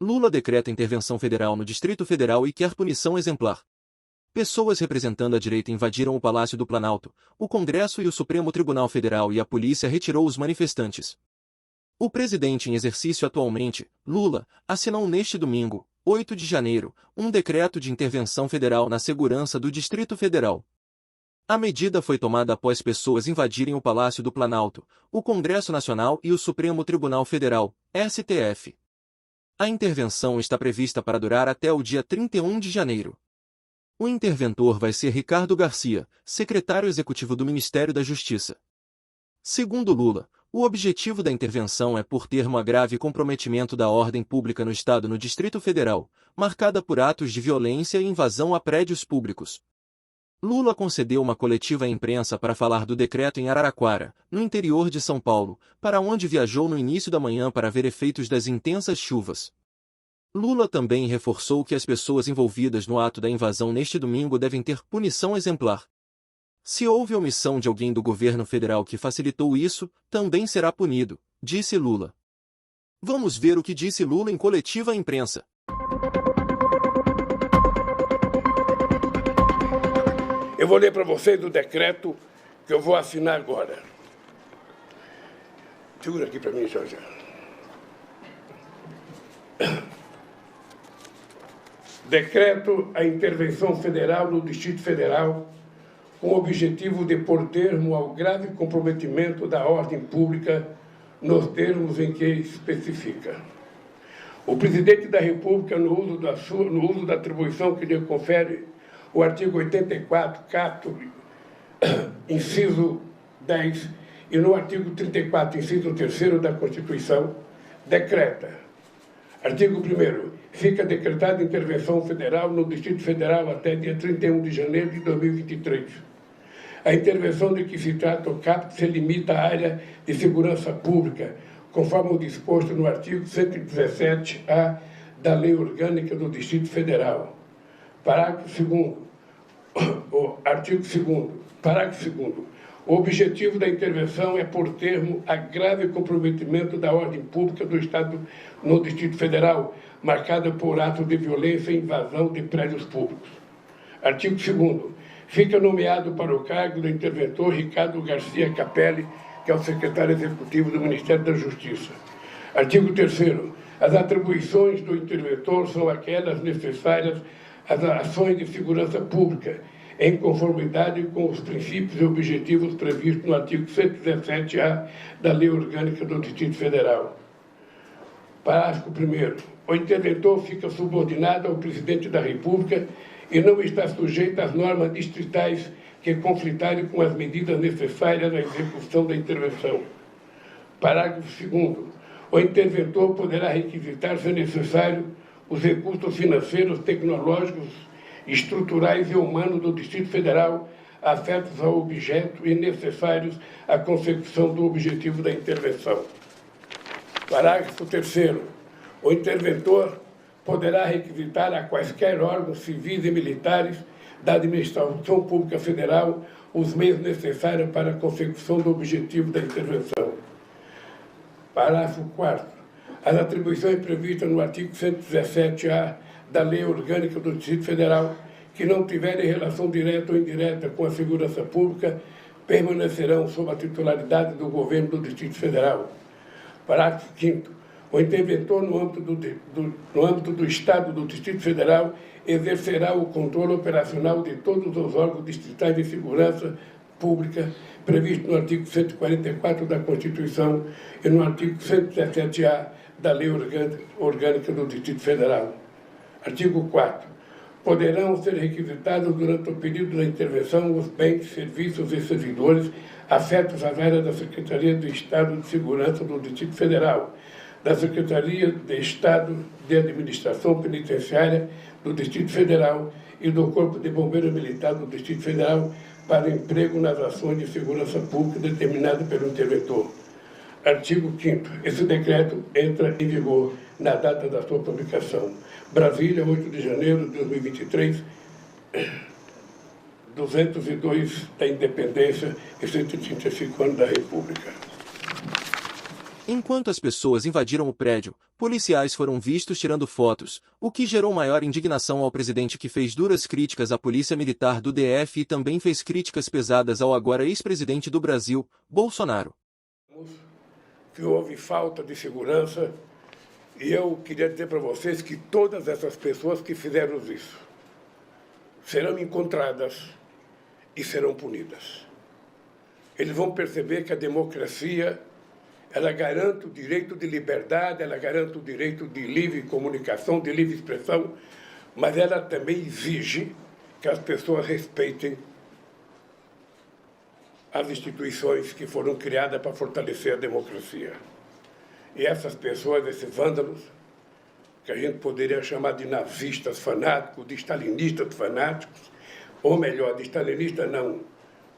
Lula decreta intervenção federal no Distrito Federal e quer punição exemplar. Pessoas representando a direita invadiram o Palácio do Planalto, o Congresso e o Supremo Tribunal Federal e a polícia retirou os manifestantes. O presidente em exercício atualmente, Lula, assinou neste domingo, 8 de janeiro, um decreto de intervenção federal na segurança do Distrito Federal. A medida foi tomada após pessoas invadirem o Palácio do Planalto, o Congresso Nacional e o Supremo Tribunal Federal, STF. A intervenção está prevista para durar até o dia 31 de janeiro. O interventor vai ser Ricardo Garcia, secretário executivo do Ministério da Justiça. Segundo Lula, o objetivo da intervenção é por termo a grave comprometimento da ordem pública no Estado no Distrito Federal, marcada por atos de violência e invasão a prédios públicos. Lula concedeu uma coletiva à imprensa para falar do decreto em Araraquara, no interior de São Paulo, para onde viajou no início da manhã para ver efeitos das intensas chuvas. Lula também reforçou que as pessoas envolvidas no ato da invasão neste domingo devem ter punição exemplar. Se houve omissão de alguém do governo federal que facilitou isso, também será punido, disse Lula. Vamos ver o que disse Lula em coletiva à imprensa. Eu vou ler para vocês o decreto que eu vou assinar agora. Segura aqui para mim, Jorge. Decreto a intervenção federal no Distrito Federal com o objetivo de pôr termo ao grave comprometimento da ordem pública nos termos em que especifica. O Presidente da República, no uso da atribuição que lhe confere o artigo 84, caput, inciso 10, e no artigo 34, inciso 3º da Constituição, decreta. Artigo 1º. Fica decretada intervenção federal no Distrito Federal até dia 31 de janeiro de 2023. A intervenção de que se trata o caput se limita à área de segurança pública, conforme o disposto no artigo 117-A da Lei Orgânica do Distrito Federal. Parágrafo 2º. Artigo 2º. Parágrafo 2º. O objetivo da intervenção é pôr termo a grave comprometimento da ordem pública do Estado no Distrito Federal, marcada por atos de violência e invasão de prédios públicos. Artigo 2º. Fica nomeado para o cargo do interventor Ricardo Garcia Capelli, que é o secretário executivo do Ministério da Justiça. Artigo 3º. As atribuições do interventor são aquelas necessárias às ações de segurança pública, em conformidade com os princípios e objetivos previstos no artigo 117-A da Lei Orgânica do Distrito Federal. Parágrafo 1º. O interventor fica subordinado ao Presidente da República e não está sujeito às normas distritais que conflitarem com as medidas necessárias à execução da intervenção. Parágrafo 2º. O interventor poderá requisitar, se necessário, os recursos financeiros, tecnológicos, estruturais e humanos do Distrito Federal afetos ao objeto e necessários à consecução do objetivo da intervenção. Parágrafo 3º. O interventor poderá requisitar a quaisquer órgãos civis e militares da Administração Pública Federal os meios necessários para a consecução do objetivo da intervenção. Parágrafo 4º. As atribuições previstas no artigo 117-A da Lei Orgânica do Distrito Federal, que não tiverem relação direta ou indireta com a segurança pública, permanecerão sob a titularidade do Governo do Distrito Federal. Parágrafo 5º. O interventor, no âmbito do Estado do Distrito Federal, exercerá o controle operacional de todos os órgãos distritais de segurança pública previsto no artigo 144 da Constituição e no artigo 117-A da Lei Orgânica do Distrito Federal. Artigo 4º. Poderão ser requisitados durante o período da intervenção os bens, serviços e servidores afetos às áreas da Secretaria de Estado de Segurança do Distrito Federal, da Secretaria de Estado de Administração Penitenciária do Distrito Federal e do Corpo de Bombeiros Militar do Distrito Federal para emprego nas ações de segurança pública determinadas pelo interventor. Artigo 5º. Esse decreto entra em vigor na data da sua publicação. Brasília, 8 de janeiro de 2023, 202 da Independência e 135 anos da República. Enquanto as pessoas invadiram o prédio, policiais foram vistos tirando fotos, o que gerou maior indignação ao presidente, que fez duras críticas à polícia militar do DF e também fez críticas pesadas ao agora ex-presidente do Brasil, Bolsonaro. Que houve falta de segurança, e eu queria dizer para vocês que todas essas pessoas que fizeram isso serão encontradas e serão punidas. Eles vão perceber que a democracia, ela garante o direito de liberdade, ela garante o direito de livre comunicação, de livre expressão, mas ela também exige que as pessoas respeitem as instituições que foram criadas para fortalecer a democracia. E essas pessoas, esses vândalos, que a gente poderia chamar de nazistas fanáticos, de stalinistas fanáticos, ou melhor, de stalinistas não,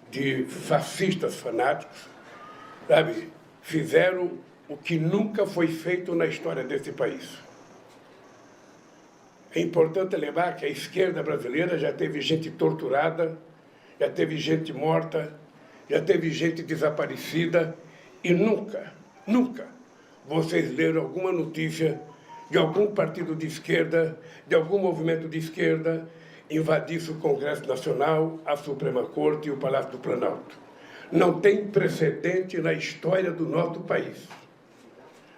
de fascistas fanáticos, sabe, fizeram o que nunca foi feito na história desse país. É importante lembrar que a esquerda brasileira já teve gente torturada, já teve gente morta, já teve gente desaparecida, e nunca vocês leram alguma notícia de algum partido de esquerda, de algum movimento de esquerda, invadisse o Congresso Nacional, a Suprema Corte e o Palácio do Planalto. Não tem precedente na história do nosso país.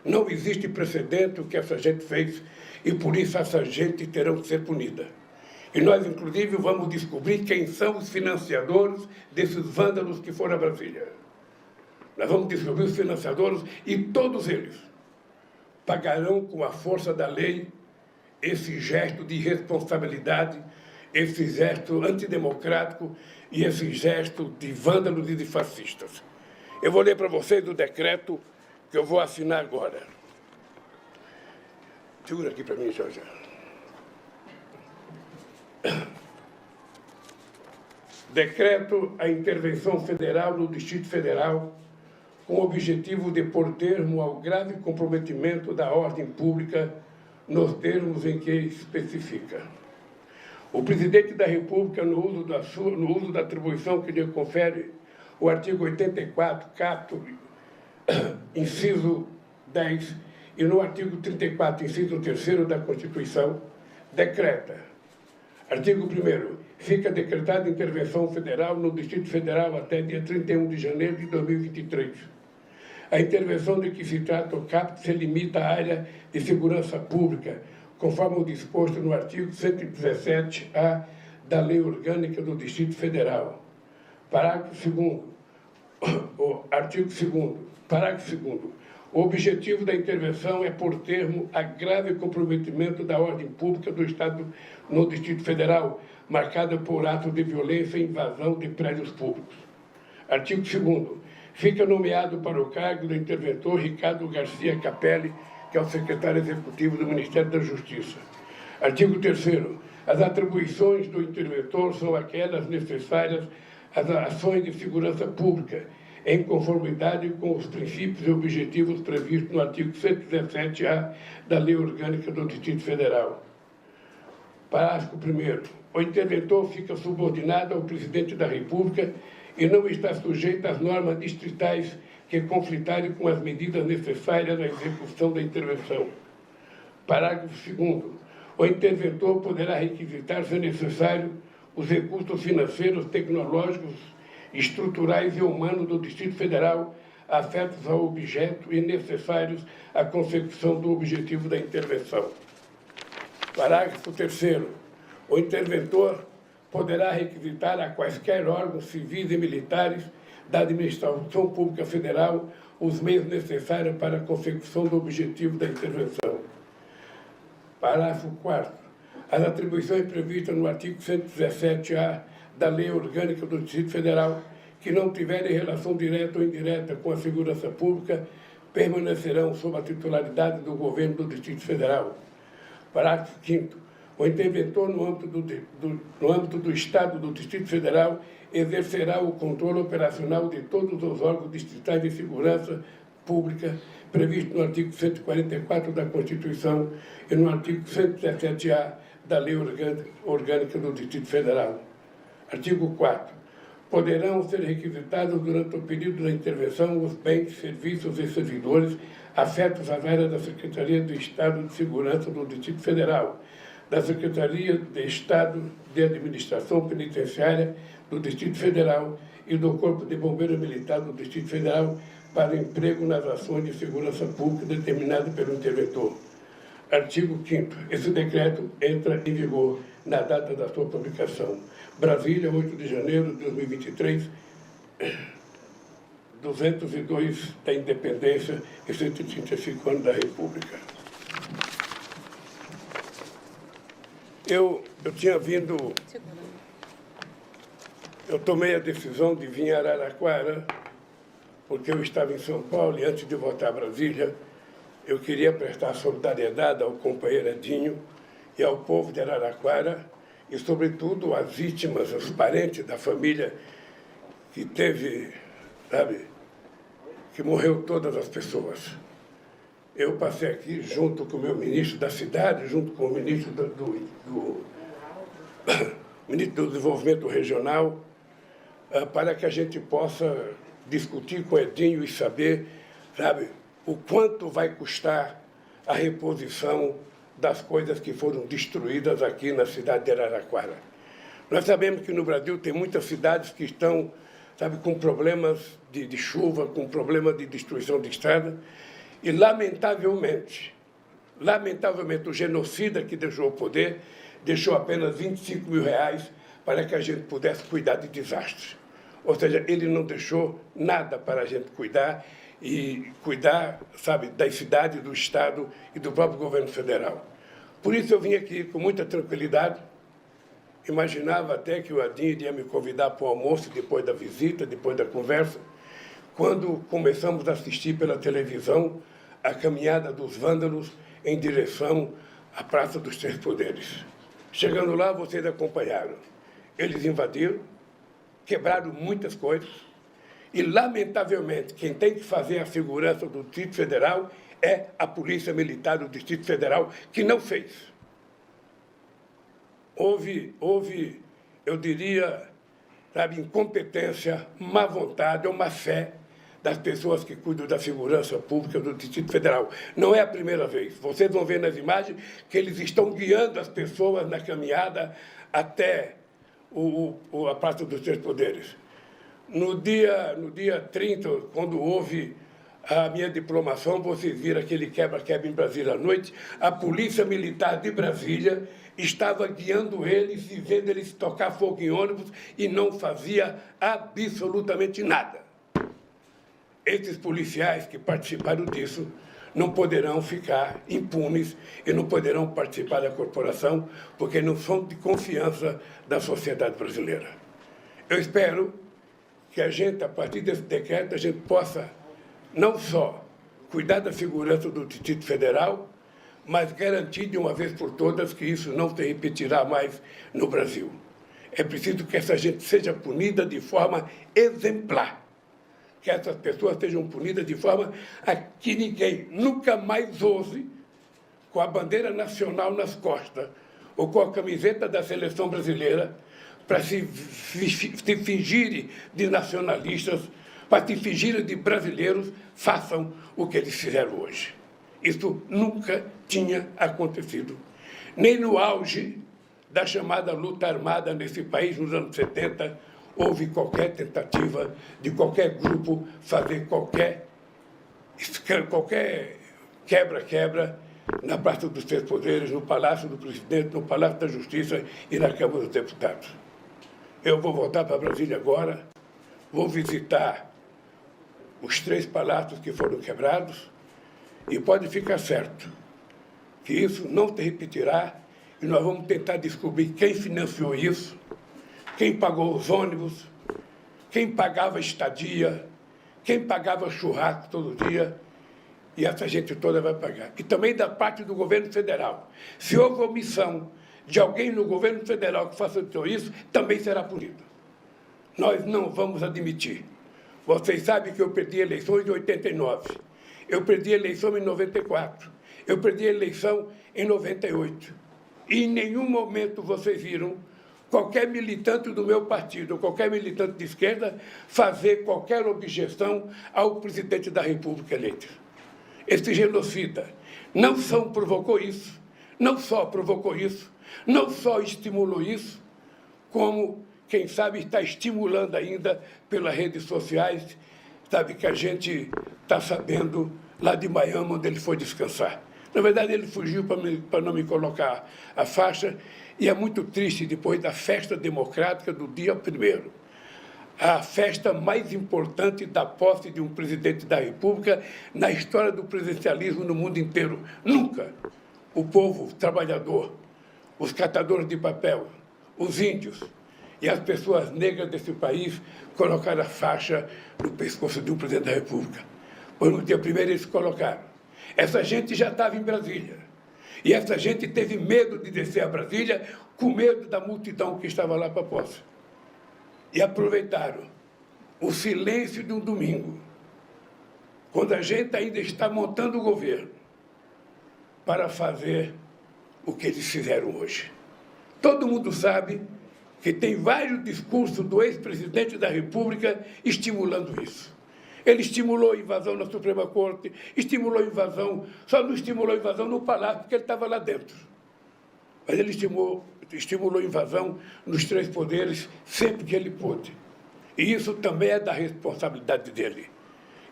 Não existe precedente o que essa gente fez, e por isso essa gente terá que ser punida. E nós, inclusive, vamos descobrir quem são os financiadores desses vândalos que foram a Brasília. Nós vamos descobrir os financiadores, e todos eles pagarão com a força da lei esse gesto de irresponsabilidade, esse gesto antidemocrático e esse gesto de vândalos e de fascistas. Eu vou ler para vocês o decreto que eu vou assinar agora. Segura aqui para mim, Jorge. Decreto a intervenção federal no Distrito Federal com o objetivo de pôr termo ao grave comprometimento da ordem pública nos termos em que especifica. O presidente da República, no uso da atribuição que lhe confere o artigo 84, caput, inciso 10, e no artigo 34, inciso 3º da Constituição, decreta. Artigo 1º. Fica decretada intervenção federal no Distrito Federal até dia 31 de janeiro de 2023. A intervenção de que se trata o caput se limita à área de segurança pública, conforme o disposto no artigo 117-A da Lei Orgânica do Distrito Federal. Parágrafo 2º. Artigo 2º. Parágrafo 2º. O objetivo da intervenção é pôr termo a grave comprometimento da ordem pública do Estado no Distrito Federal, marcada por atos de violência e invasão de prédios públicos. Artigo 2º. Fica nomeado para o cargo do interventor Ricardo Garcia Capelli, que é o secretário executivo do Ministério da Justiça. Artigo 3º. As atribuições do interventor são aquelas necessárias às ações de segurança pública, em conformidade com os princípios e objetivos previstos no artigo 117-A da Lei Orgânica do Distrito Federal. Parágrafo 1º. O interventor fica subordinado ao presidente da República e não está sujeito às normas distritais que conflitarem com as medidas necessárias à execução da intervenção. Parágrafo 2º. O interventor poderá requisitar, se necessário, os recursos financeiros, tecnológicos, estruturais e humanos do Distrito Federal afetos ao objeto e necessários à consecução do objetivo da intervenção. Parágrafo 3º. O interventor poderá requisitar a quaisquer órgãos civis e militares da Administração Pública Federal os meios necessários para a consecução do objetivo da intervenção. Parágrafo 4º. As atribuições previstas no artigo 117-A da Lei Orgânica do Distrito Federal, que não tiverem relação direta ou indireta com a segurança pública, permanecerão sob a titularidade do Governo do Distrito Federal. Parágrafo 5º. O interventor, no âmbito do Estado do Distrito Federal, exercerá o controle operacional de todos os órgãos distritais de segurança pública previsto no artigo 144 da Constituição e no artigo 117-A da Lei Orgânica do Distrito Federal. Artigo 4º. Poderão ser requisitados durante o período da intervenção os bens, serviços e servidores afetos às áreas da Secretaria de Estado de Segurança do Distrito Federal, da Secretaria de Estado de Administração Penitenciária do Distrito Federal e do Corpo de Bombeiros Militar do Distrito Federal para emprego nas ações de segurança pública determinadas pelo interventor. Artigo 5º. Esse decreto entra em vigor na data da sua publicação. Brasília, 8 de janeiro de 2023, 202 da Independência e 135 anos da República. Eu tinha vindo... Eu tomei a decisão de vir a Araraquara, porque eu estava em São Paulo e antes de voltar a Brasília, eu queria prestar solidariedade ao companheiro Edinho e ao povo de Araraquara e, sobretudo, às vítimas, aos parentes da família que teve, sabe, que morreu todas as pessoas. Eu passei aqui junto com o meu ministro da cidade, junto com o ministro ministro do Desenvolvimento Regional, para que a gente possa discutir com o Edinho e saber, sabe, o quanto vai custar a reposição das coisas que foram destruídas aqui na cidade de Araraquara. Nós sabemos que no Brasil tem muitas cidades que estão, sabe, com problemas de chuva, com problemas de destruição de estrada, e, lamentavelmente, o genocida que deixou o poder deixou apenas R$25 mil para que a gente pudesse cuidar de desastres. Ou seja, ele não deixou nada para a gente cuidar, e cuidar, sabe, das cidades, do Estado e do próprio governo federal. Por isso eu vim aqui com muita tranquilidade. Imaginava até que o Edinho iria me convidar para o almoço depois da visita, depois da conversa, quando começamos a assistir pela televisão a caminhada dos vândalos em direção à Praça dos Três Poderes. Chegando lá, vocês acompanharam. Eles invadiram, quebraram muitas coisas e, lamentavelmente, quem tem que fazer a segurança do Distrito Federal é a Polícia Militar do Distrito Federal, que não fez. Houve, eu diria, sabe, incompetência, má vontade ou má fé das pessoas que cuidam da segurança pública do Distrito Federal. Não é a primeira vez. Vocês vão ver nas imagens que eles estão guiando as pessoas na caminhada até a Praça dos Três Poderes. No dia 30, quando houve a minha diplomação, vocês viram aquele quebra-quebra em Brasília à noite, a Polícia Militar de Brasília estava guiando eles e vendo eles tocar fogo em ônibus e não fazia absolutamente nada. Esses policiais que participaram disso não poderão ficar impunes e não poderão participar da corporação, porque não são de confiança da sociedade brasileira. Eu espero que a gente, a partir desse decreto, a gente possa não só cuidar da segurança do Distrito Federal, mas garantir de uma vez por todas que isso não se repetirá mais no Brasil. É preciso que essa gente seja punida de forma exemplar, que essas pessoas sejam punidas de forma a que ninguém nunca mais ouse, com a bandeira nacional nas costas ou com a camiseta da seleção brasileira, para se fingirem de nacionalistas, para se fingirem de brasileiros, façam o que eles fizeram hoje. Isso nunca tinha acontecido. Nem no auge da chamada luta armada nesse país, nos anos 70, houve qualquer tentativa de qualquer grupo fazer qualquer quebra-quebra na Praça dos Três Poderes, no Palácio do Presidente, no Palácio da Justiça e na Câmara dos Deputados. Eu vou voltar para Brasília agora, vou visitar os 3 palácios que foram quebrados e pode ficar certo que isso não se repetirá e nós vamos tentar descobrir quem financiou isso, quem pagou os ônibus, quem pagava estadia, quem pagava churrasco todo dia, e essa gente toda vai pagar. E também da parte do governo federal. Se houve omissão de alguém no governo federal que facilitou isso, também será punido. Nós não vamos admitir. Vocês sabem que eu perdi eleições em 89, eu perdi eleição em 94, eu perdi eleição em 98. E em nenhum momento vocês viram qualquer militante do meu partido, qualquer militante de esquerda, fazer qualquer objeção ao presidente da República eleito. esse genocida, não só provocou isso, não só estimulou isso, como, quem sabe, está estimulando ainda pelas redes sociais, sabe, que a gente está sabendo lá de Miami, onde ele foi descansar. Na verdade, ele fugiu para não me colocar a faixa, e é muito triste, depois da festa democrática do dia 1º, a festa mais importante da posse de um presidente da República na história do presidencialismo no mundo inteiro. Nunca o povo trabalhador, os catadores de papel, os índios e as pessoas negras desse país colocaram a faixa no pescoço de um presidente da República. Pois no dia 1º eles colocaram. Essa gente já estava em Brasília. E essa gente teve medo de descer a Brasília, com medo da multidão que estava lá para a posse. E aproveitaram o silêncio de um domingo, quando a gente ainda está montando o governo, para fazer o que eles fizeram hoje. Todo mundo sabe que tem vários discursos do ex-presidente da República estimulando isso. Ele estimulou a invasão na Suprema Corte, estimulou a invasão, só não estimulou a invasão no Palácio, porque ele estava lá dentro. Mas ele estimulou a invasão nos 3 poderes sempre que ele pôde. E isso também é da responsabilidade dele.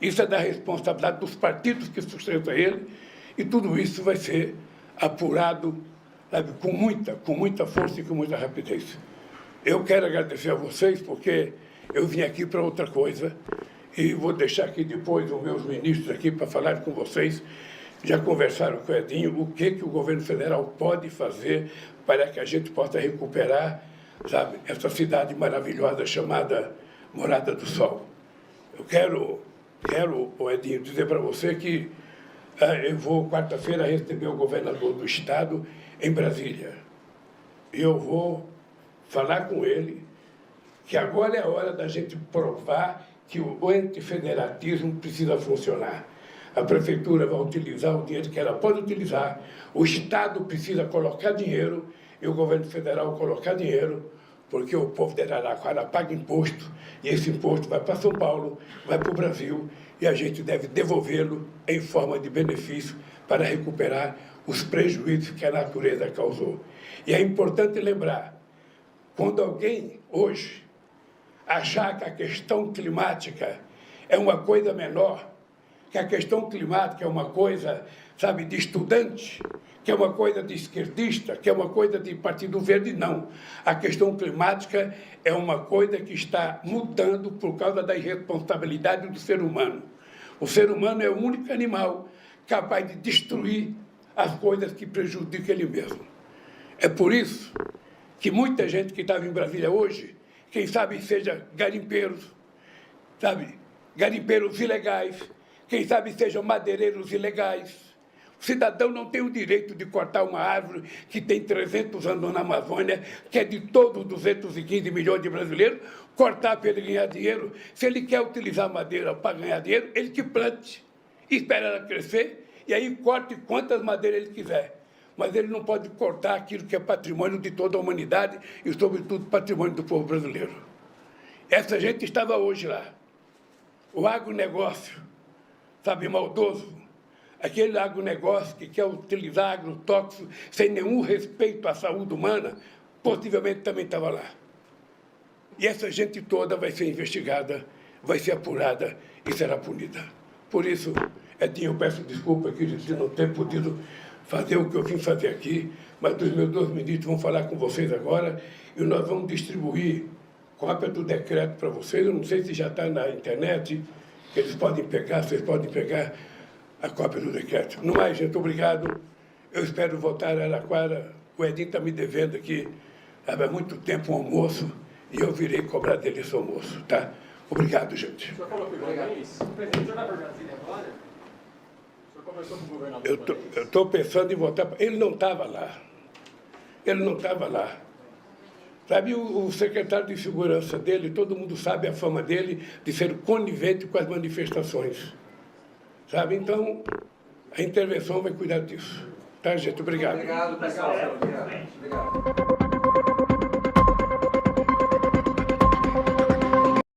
Isso é da responsabilidade dos partidos que sustentam ele, e tudo isso vai ser apurado, sabe, com muita força e com muita rapidez. Eu quero agradecer a vocês, porque eu vim aqui para outra coisa, e vou deixar aqui depois os meus ministros aqui para falar com vocês. Já conversaram com o Edinho o que o governo federal pode fazer para que a gente possa recuperar, sabe, essa cidade maravilhosa chamada Morada do Sol. Eu quero Edinho, dizer para você que eu vou, quarta-feira, receber o governador do estado em Brasília. E eu vou falar com ele que agora é a hora da gente provar que o antifederatismo precisa funcionar. A prefeitura vai utilizar o dinheiro que ela pode utilizar, o Estado precisa colocar dinheiro e o governo federal colocar dinheiro, porque o povo de Araraquara paga imposto, e esse imposto vai para São Paulo, vai para o Brasil, e a gente deve devolvê-lo em forma de benefício para recuperar os prejuízos que a natureza causou. E é importante lembrar, quando alguém hoje achar que a questão climática é uma coisa menor, que a questão climática é uma coisa, sabe, de estudante, que é uma coisa de esquerdista, que é uma coisa de Partido Verde, não. A questão climática é uma coisa que está mudando por causa da irresponsabilidade do ser humano. O ser humano é o único animal capaz de destruir as coisas que prejudicam ele mesmo. É por isso que muita gente que estava em Brasília hoje, quem sabe seja garimpeiros, sabe, garimpeiros ilegais, quem sabe sejam madeireiros ilegais. O cidadão não tem o direito de cortar uma árvore que tem 300 anos na Amazônia, que é de todos os 215 milhões de brasileiros, cortar para ele ganhar dinheiro. Se ele quer utilizar madeira para ganhar dinheiro, ele que plante, espera ela crescer, e aí corte quantas madeiras ele quiser. Mas ele não pode cortar aquilo que é patrimônio de toda a humanidade e, sobretudo, patrimônio do povo brasileiro. Essa gente estava hoje lá. O agronegócio, sabe, maldoso, aquele agronegócio que quer utilizar agrotóxicos sem nenhum respeito à saúde humana, possivelmente também estava lá. E essa gente toda vai ser investigada, vai ser apurada e será punida. Por isso, Edinho, eu peço desculpa aqui de não ter podido fazer o que eu vim fazer aqui, mas os meus 2 ministros vão falar com vocês agora e nós vamos distribuir cópia do decreto para vocês. Eu não sei se já está na internet, que eles podem pegar, vocês podem pegar a cópia do decreto. No mais, gente, obrigado. Eu espero voltar a Araraquara. O Edinho está me devendo aqui há muito tempo um almoço e eu virei cobrar dele esse almoço, tá? Obrigado, gente. O senhor falou que o presidente, o senhor vai para Brasília agora? O senhor conversou com o governador? Eu estou pensando em voltar. Ele não estava lá. Ele não estava lá. Sabe, o secretário de segurança dele, todo mundo sabe a fama dele de ser conivente com as manifestações. Sabe, então, a intervenção vai cuidar disso. Tá, gente? Obrigado. Obrigado, pessoal. Obrigado.